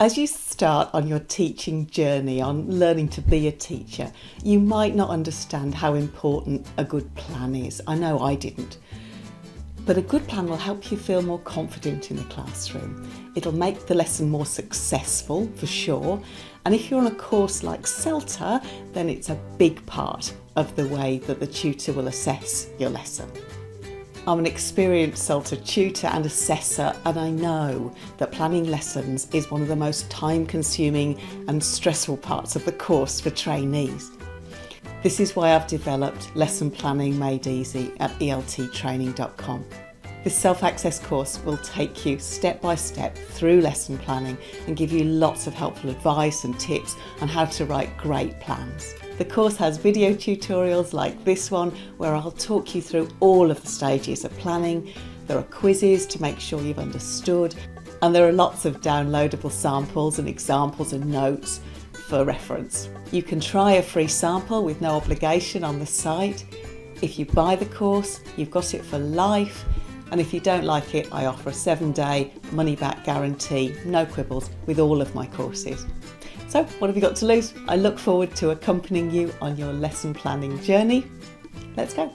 As you start on your teaching journey, on learning to be a teacher, you might not understand how important a good plan is. I know I didn't. But a good plan will help you feel more confident in the classroom. It'll make the lesson more successful, for sure. And if you're on a course like CELTA, then it's a big part of the way that the tutor will assess your lesson. I'm an experienced CELTA tutor and assessor, and I know that planning lessons is one of the most time-consuming and stressful parts of the course for trainees. This is why I've developed Lesson Planning Made Easy at elttraining.com. This self-access course will take you step by step through lesson planning and give you lots of helpful advice and tips on how to write great plans. The course has video tutorials like this one where I'll talk you through all of the stages of planning. There are quizzes to make sure you've understood, and there are lots of downloadable samples and examples and notes for reference. You can try a free sample with no obligation on the site. If you buy the course, you've got it for life. And if you don't like it, I offer a 7-day money-back guarantee, no quibbles, with all of my courses. So what have you got to lose? I look forward to accompanying you on your lesson planning journey. Let's go.